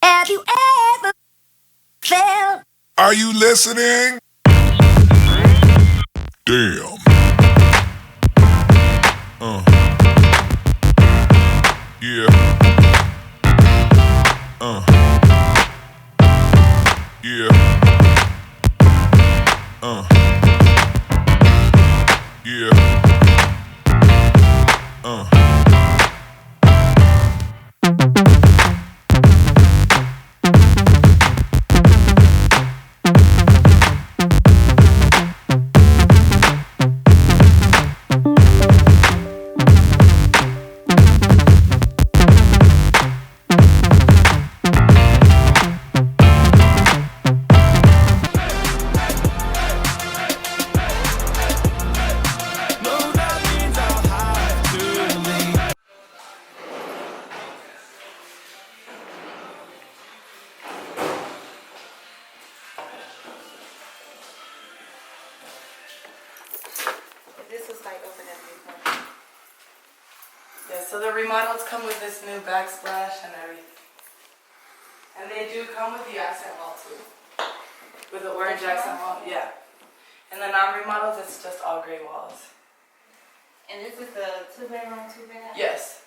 Have you ever felt? Are you listening? Damn. Yeah. Yeah. Yeah. This was like over there before. Yeah, so the remodels come with this new backsplash and everything. And they do come with the accent wall too. With the orange accent wall, yeah. And the non-remodels, it's just all gray walls. And this is the 2-bedroom, 2-bath? Yes.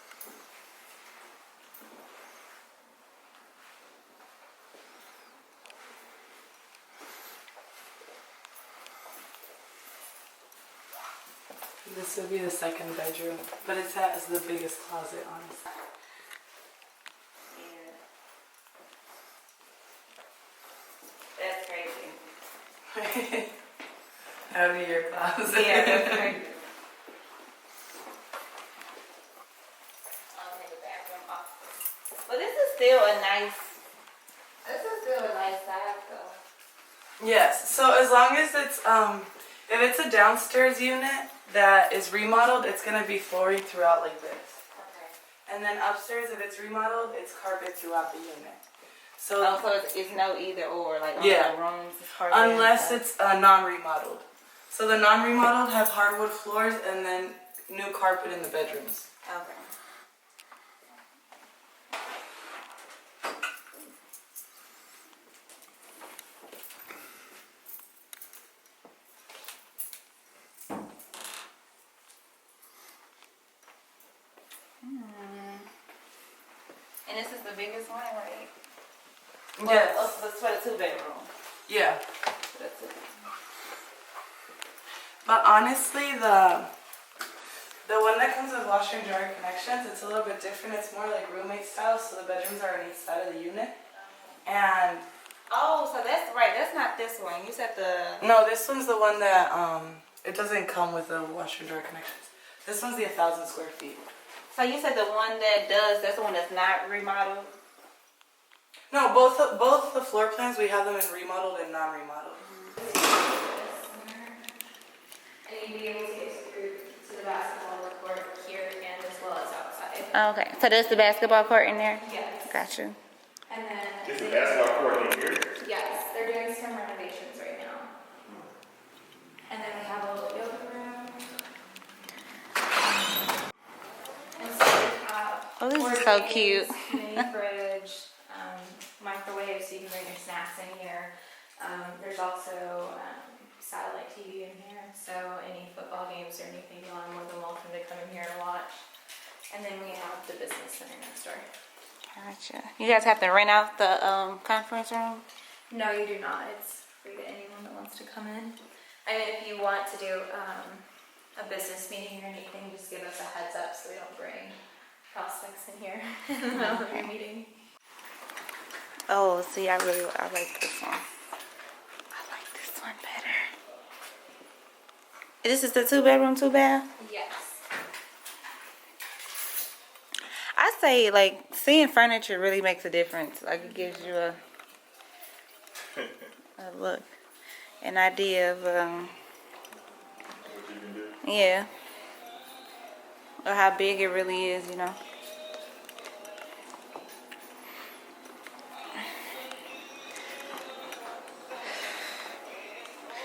This would be the second bedroom, but it has the biggest closet on it. Yeah. That's crazy. Out of your closet. Yeah, that's crazy. I'll take the bathroom off. But this is still a nice size though. Yes, so as long as it's, if it's a downstairs unit that is remodeled, it's going to be flooring throughout like this. Okay. And then upstairs, if it's remodeled, it's carpet throughout the unit. So, So it's no either or, like on Yeah. the rooms, it's carpet unless and it's non-remodeled. So the non-remodeled have hardwood floors and then new carpet in the bedrooms. stuff. Okay. And this is the biggest one, right? Yes. Well, that's for the 2-bedroom. Yeah. That's it. But honestly, the one that comes with washer and dryer connections, it's a little bit different. It's more like roommate style, so the bedrooms are on each side of the unit. And Oh, so that's right. That's not this one. You said the. no, this one's the one that it doesn't come with the washer and dryer connections. This one's the 1,000 square feet. So you said the one that does. That's the one that's not remodeled. No, both the floor plans we have them in remodeled and non-remodeled. And you'd be able to get to the basketball court here and as well as outside. Oh, okay. So there's the basketball court in there. Yes. Got you. And then Is the basketball court in here? yes, they're doing some renovations right now. And then we have a little yoga room. And so we have Oh, this is board so games, cute. mini fridge, microwave so you can bring your snacks in here. There's also satellite TV in here, so any football games or anything, you are more than welcome to come in here and watch. And then we have the business center next door. Gotcha. You guys have to rent out the conference room? No, you do not. It's free to anyone that wants to come in. I mean, if you want to do a business meeting or anything, just give us a heads up so we don't bring prospects in here in the middle of your meeting. Oh, see, I like this one. I like this one better. This is the 2-bedroom, 2-bath? Yes. I say, like, seeing furniture really makes a difference. Like, it gives you a look, an idea of, yeah, or how big it really is, you know.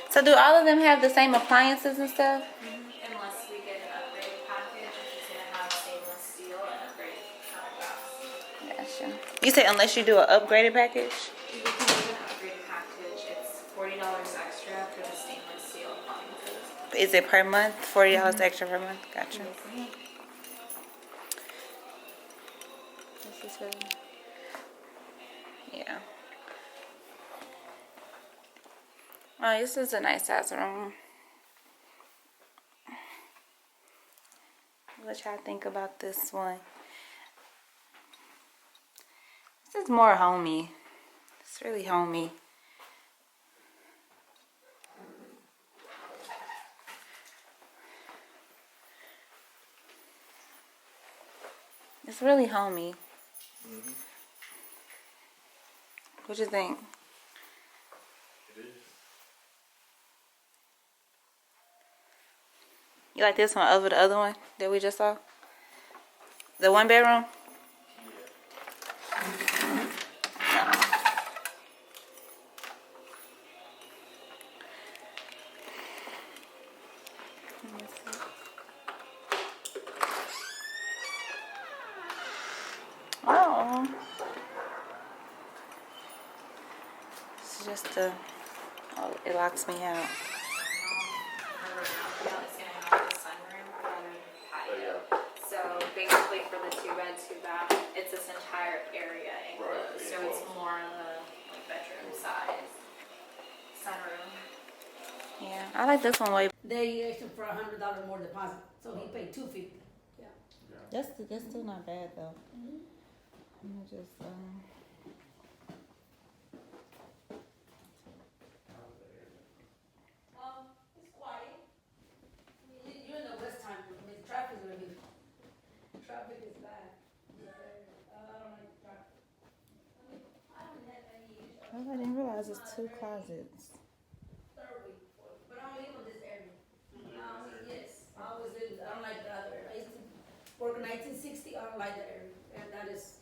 So do all of them have the same appliances and stuff? Unless we get an upgrade package, which is going to have stainless steel and upgraded countertops. Gotcha. You say unless you do an upgraded package? You can do an upgraded package. It's $40 extra for the stainless steel appliances. Is it per month? $40 extra per month? Gotcha. This is really... Yeah. Oh, this is a nice size room. What y'all think about this one? This is more homey. It's really homey. It's really homey. What you think? It is. You like this one over the other one that we just saw? The one bedroom? Oh. It's just a... Oh, it locks me out. It's going to have the sunroom and patio. So basically for the 2-bed, 2-bath, it's this entire area enclosed. So it's more on the like, bedroom size. Sunroom. Yeah, I like this one way. They asked him for $100 more deposit, so he paid $250. That's still not bad though. I'm gonna just It's quiet. You're in the west time. I mean, traffic is gonna be. Traffic is bad. I don't like traffic. I haven't had any issues. oh, I didn't realize it's 2 closets. Third week, but I'm in this area. Yes, I was in. I don't like the other area. I used to work in 1960. I don't like the area, and that is.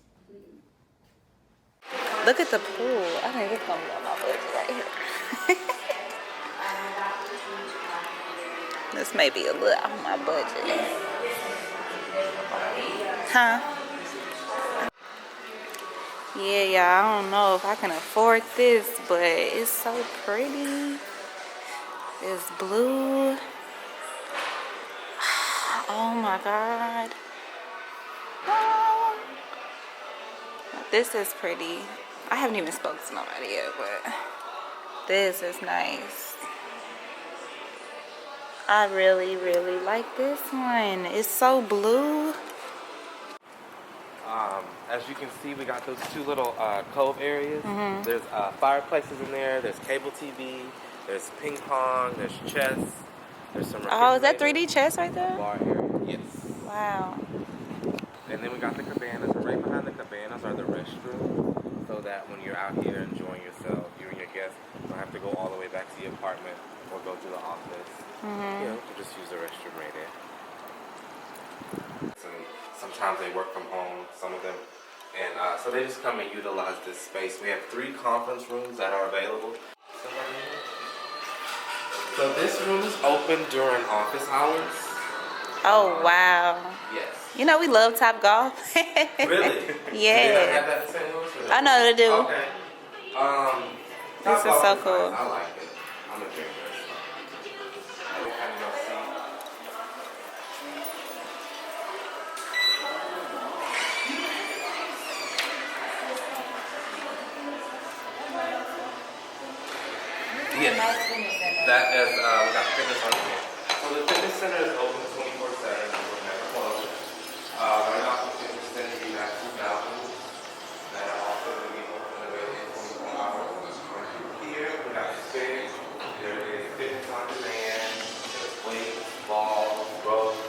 Look at the pool. I think it's gonna be on my budget right here. This may be a little off my budget. Huh? Yeah, y'all, I don't know if I can afford this, but it's so pretty. It's blue. Oh my God. Oh. This is pretty. I haven't even spoken to nobody yet, but this is nice. I really, really like this one. It's so blue. As you can see, we got those 2 little cove areas. There's fireplaces in there. There's cable TV. There's ping pong. There's chess. There's some. Oh, is that 3D chess right there? Bar area. Yes. Wow. And then we got the cabanas. And right behind the cabanas are the restrooms, so that when you're out here enjoying yourself, you and your guests don't have to go all the way back to the apartment or go to the office. You know, you just use the restroom right there. So sometimes they work from home, some of them. And so they just come and utilize this space. We have 3 conference rooms that are available. So this room is open during office hours. Oh, wow. Yes. You know, we love Top Golf. Really? Yeah. Do they not have that in St. Louis? I know they do. Okay. This is so cool. I like it. I'm a drinker. I don't have no seat. Yes. That is, we got fitness on here. So the fitness center is open 24/7. We're never closed. Right off the fitness center, you have 2 balconies that are also going to be open available 24 hours. Here, we got space. There is fitness on demand. There's weights, balls, ropes,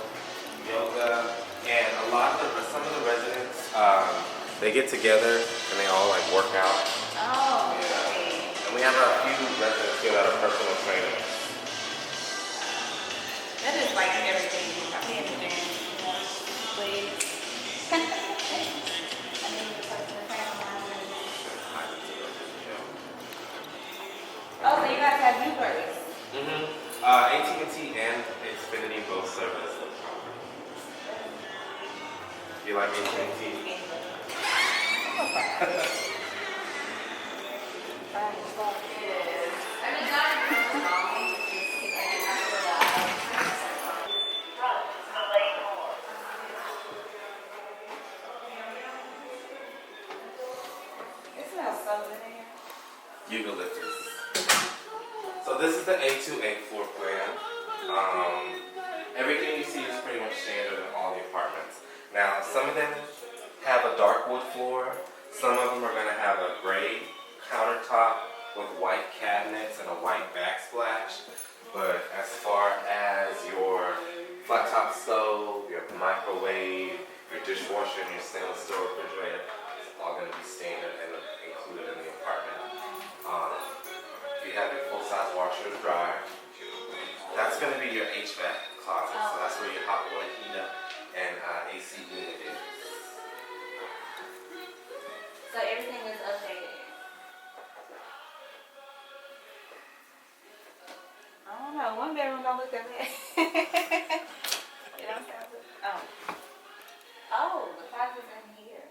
yoga, and some of the residents, they get together and they all like work out. Oh, Yeah. And we have a few residents here that are personal trainers. that is like everything. I mean, please. Oh, so you guys have new birds. AT&T and Xfinity both service. You like AT&T? I'm It smells so good in here. Eucalyptus. So this is the A2A floor plan. Everything you see is pretty much standard in all the apartments. Now, some of them have a dark wood floor. Some of them are going to have a gray countertop with white cabinets and a white backsplash. But as far as your flat top stove, your microwave, your dishwasher, and your stainless steel refrigerator, it's all going to be standard and included in the apartment. You have your full-size washer and dryer. That's going to be your HVAC closet. So that's where your hot water heater and AC unit is. So everything is updated. I don't know. One bedroom don't look that bad. You don't sound good. Oh. Oh, the closet's in here.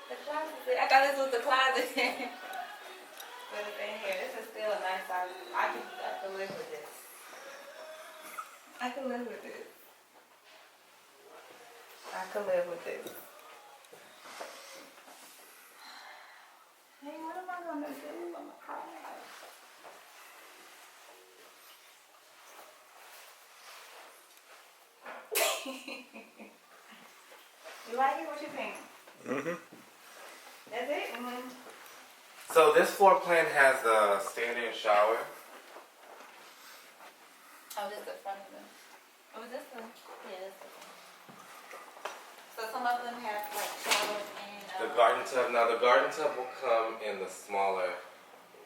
The closet's in. I thought this was the closet. But it's in here. This is still a nice size. I could live with this. I could live with this. I could live with this. Hey, what am I gonna do? I'm gonna cry. You like it? What you think? That's it? So this floor plan has a standing shower. Oh, this is the front of them. Oh, is this the? Yeah, this is the front. So some of them have like showers and. The garden tub. Now the garden tub will come in the smaller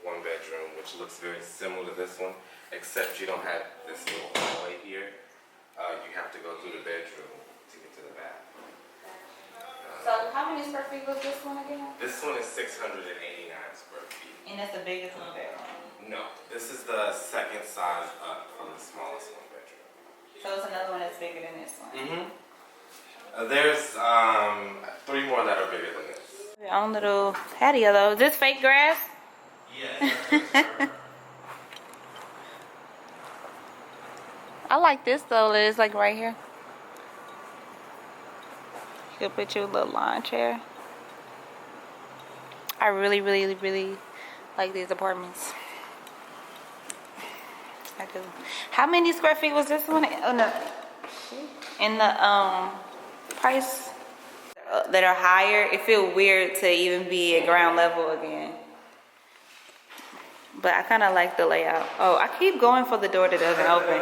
one bedroom, which looks very similar to this one, except you don't have this little hallway here. You have to go through the bedroom to get to the bath. So how many square feet was this one again? This one is 689 square feet. And that's the biggest one bedroom. No, this is the second size up from the smallest one bedroom. So it's another one that's bigger than this one. There's 3 more that are bigger than this. Your own little patio though. Is this fake grass? Yes. I like this though, Liz, like right here. You could put your little lawn chair. I really like these apartments. I do. How many square feet was this one? Oh no. In the price that are higher, it feels weird to even be at ground level again. But I kind of like the layout. Oh, I keep going for the door that doesn't open.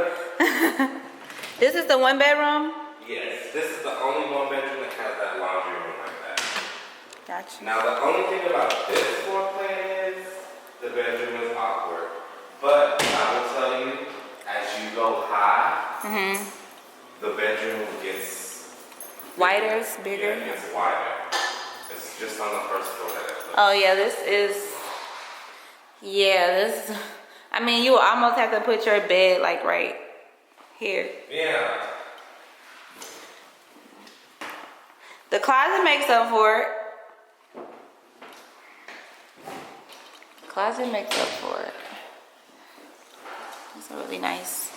This is the one bedroom? Yes, this is the only one bedroom that has that laundry room like that. Gotcha. Now the only thing about this floor plan is the bedroom is awkward. But I will tell you, as you go high, the bedroom gets Wider, it's bigger. Yeah, it gets wider. It's just on the first floor that it's. Oh yeah, this is. Yeah, this. I mean, you almost have to put your bed like right here. Yeah. The closet makes up for it. Closet makes up for it. It's really nice.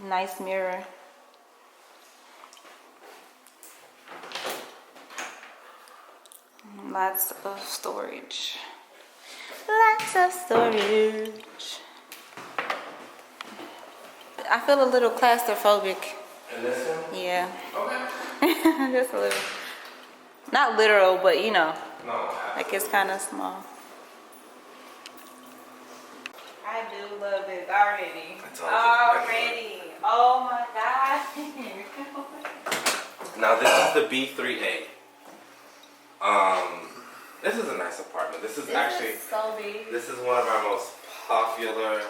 Nice mirror. Lots of storage. Lots of storage. I feel a little claustrophobic. And this one? Yeah. Okay. Just a little. Not literal, but you know. No. Like it's kind of small. I do love this already. Already. Oh my god. Now this is the B3A. This is a nice apartment. This is actually so big. this is one of our most popular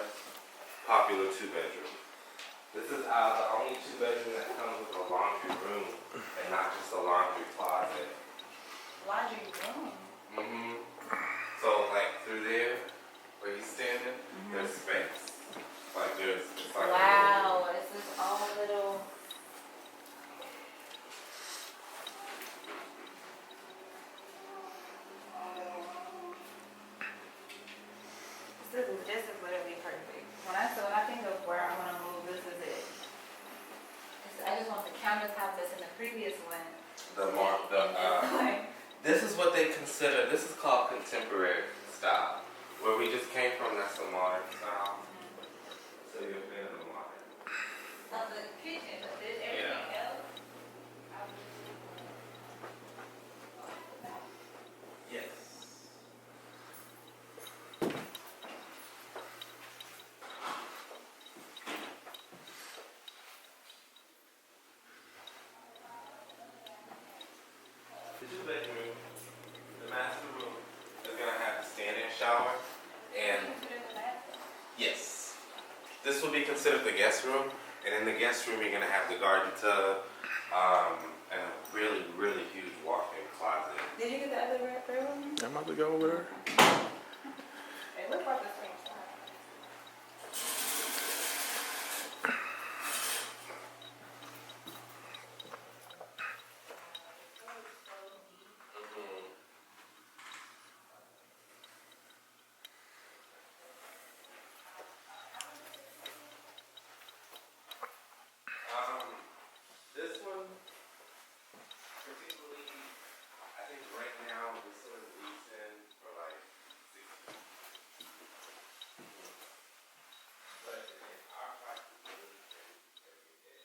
2-bedroom. This is the only 2-bedroom that comes with a laundry room and not just a laundry closet. Laundry room. So like through there, where he's standing, there's space. Like it's like Wow, this is counters have this in the previous one. This is what they consider, this is called contemporary style. Where we just came from, that's the modern style. So you're a fan of the modern. Of the kitchen, but there's everything else. Yes. The two bedroom, the master room is gonna have a stand-in shower, and yes, this will be considered the guest room, and in the guest room you're gonna have the garden tub, and a really, really huge walk-in closet. Did you get the other room? I'm about to go over there. They look like the same size. This one, particularly, I think right now this one is leasing for like 60. But in our price is really crazy every day.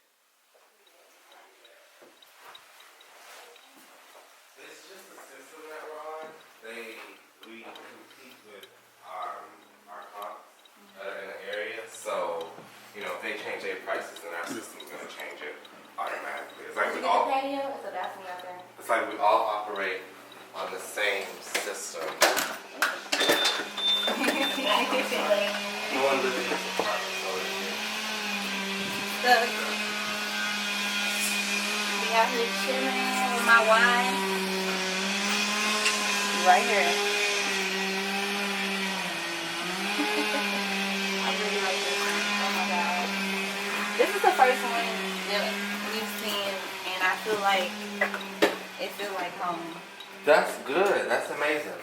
It's just the system that we're on. We compete with our comps in the area, so you know if they change their prices, then our system's gonna change it automatically. It's like Did we you get all. the patio? It's a bathroom out there. It's like we all operate on the same system. No one lives in this apartment, so We out here chilling with my wine. Right here. I really like this one. Oh my god. This is the first one that we've seen, and I feel like it feels like home. that's good. That's amazing.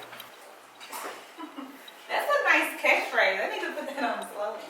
That's a nice catchphrase. I need to put that on the slogan.